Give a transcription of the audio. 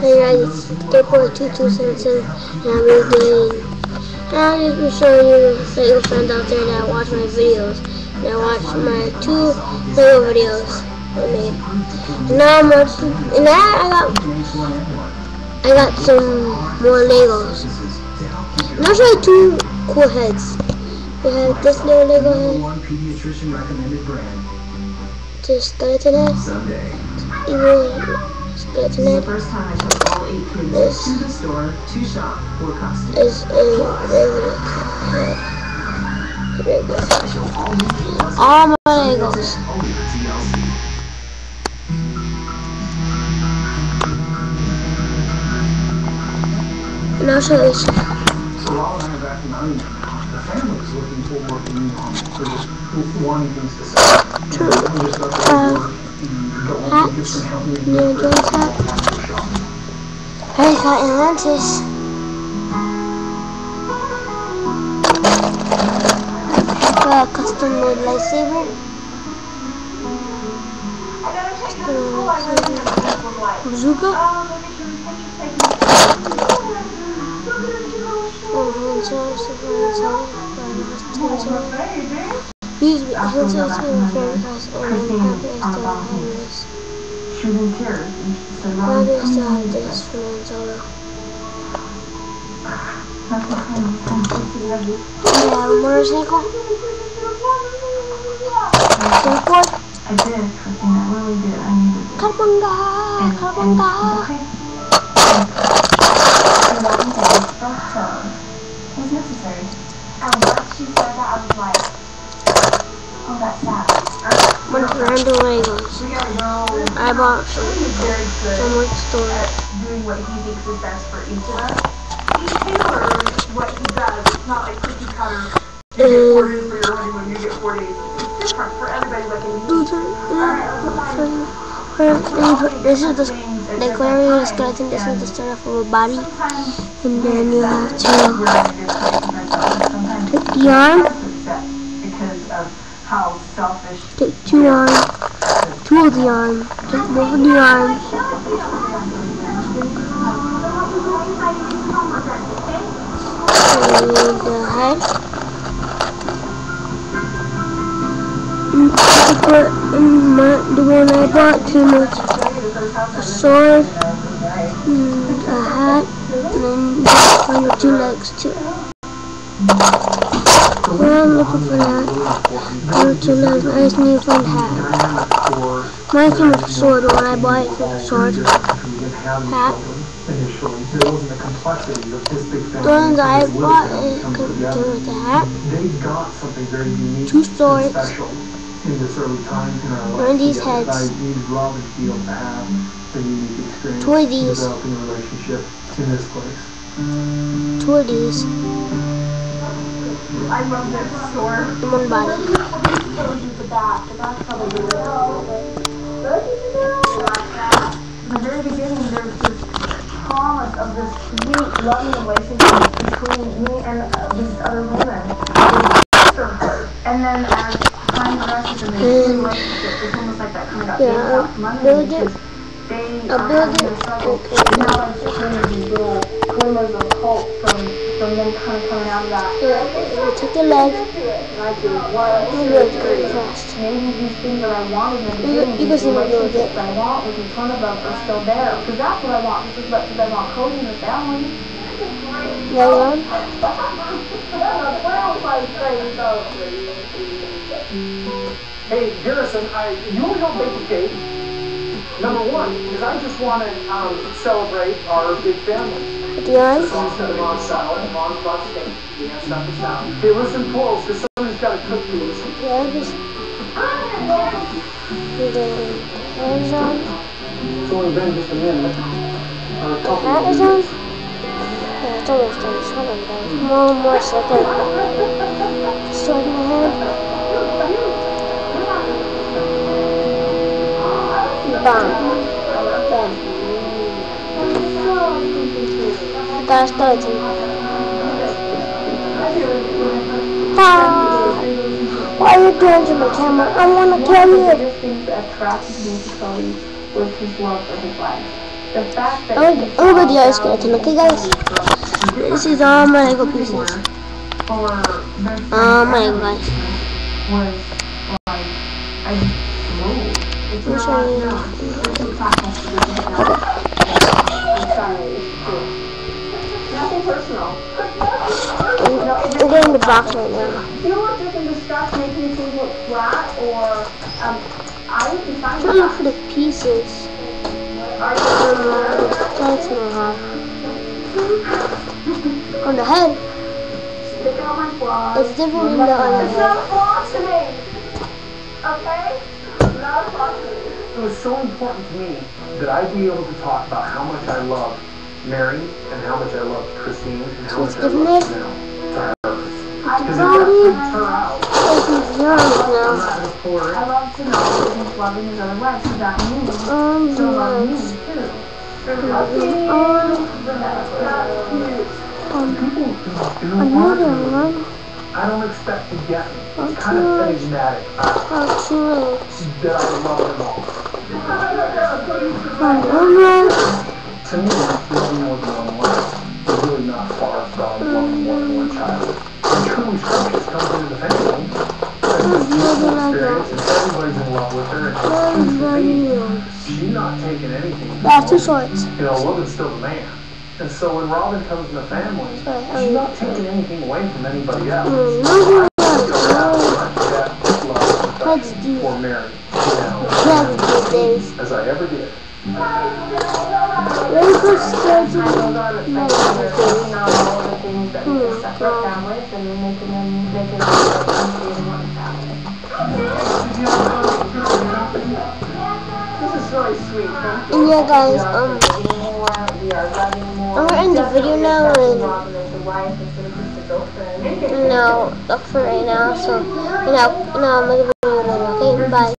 Hey guys, it's Skateboard2277 and I'm redoing. And I'll just be showing you Lego friends out there that watch my videos. And I watch my 2 Lego videos I made. And now I'm watching, and I got some more Legos. And I'll show you 2 cool heads. We have this little Lego head, this skeleton head, evil skeleton head. This is a regular head. All my Legos. And I'll show you some. The family is looking forward to just wanting things to sell. Hats, Neil Jones hat. Harry got Atlantis. Custom made lightsaber. Bazooka. These handsets from us and happy I still have this from Solo. I have a motorcycle. Skateboard. I did, Christine, I really did. I needed it. Carbonga. Was necessary. And once she said that, I was like, oh, that's sad. Bunch of random Legos. I bought some from the store. Doing what he thinks is best for each of us. He tailors what he does. It's not like cookie cutter. You get 4 days for your honeymoon, you get 4 days. It's different for everybody. Like This is the declaring skeleton. This is the start off of a body, and then you have to take the arm. Because of how selfish. Take 2 arms, 2 of the arms. Take both of the arms. And the head. And to put in the one I bought too much. A sword, and a hat, and then find the 2 legs too. Well, I'm looking for that. I have 2 legs. I just need to find a hat. Mine came with a sword when I bought it for the sword. Hat. The ones I bought it came with a hat. 2 swords. One of these heads. 2 of these. 2 of these. I love this store. And 1 body. In the very beginning, there's this promise of this sweet, loving relationship between me and these other women. And then as time progresses in this relationship, it's almost like that kind of got build it. Now it's kind of these little glimmers of hope from them kind of coming out of that. Take the leg. And I do what? Really fast. Maybe these things that I wanted in the beginning, You can see what you'll get. that I want with each one of them are still there. Because that's what I want. This is what I want Cody and the family. Leg on. Hey, Garrison, you want to help bake the cake? Number 1, because I just want to celebrate our big family. With the arms. Someone's got to make salad, Mom's brought steak. We have stuff to salad. Hey, listen close, because somebody's got to cook for you. Yeah, just with the hands on. It's only been just a minute. Or a The couple hat of is on. Yeah, it's almost done. It's not done. One more second. Sword in my head. Bam. Bam. Got a skeleton. Why are you doing to my camera? I want to kill you. The biggest thing that attracted me to Cody was his love for his life. the fact that I'm gonna do ice skeleton, okay guys? This is all my Lego pieces. for My Lego guys. was like, I just moved. It's Let me show you. Nothing personal. I'm getting the box right now. You know what doesn't discuss making things look flat or I would be fine I'm with looking for that. the pieces. Are you That's not hard. On the head, sticking on my flaws? it's different than the other It's head. not a flaw to me. Okay? Not a flaw to me. It was so important to me that I be able to talk about how much I love Mary and how much I love Christine and how much I love Janelle to her. Because if that freaks her out, This is yours I'm now. not going to pour it. I love to know that he's loving his other wife. He got me. So love me too. People who do Another want one. I don't expect to get them. It's kind of enigmatic Oh, 2 legs. that I love them all. To me, loving more than one wife is really not far from loving more than one child. And truly precious comes into the family. That's just experience, and everybody's in love with her, and she's the baby. She's not taking anything. That's 2 swords. You know, Logan's still the man. And so when Robin comes in the family, she's not taking anything away from anybody else. Let's do For Mary, you know, let's do this. as I ever did. Very good skeleton. Not all the things that make us separate families and making them one family. This is really sweet. Thank you. And yeah guys, We are loving more. I'm gonna end the video now and Robin as a wife instead of just a girlfriend. no, look for right now. So, now I'm gonna video later. Okay, bye.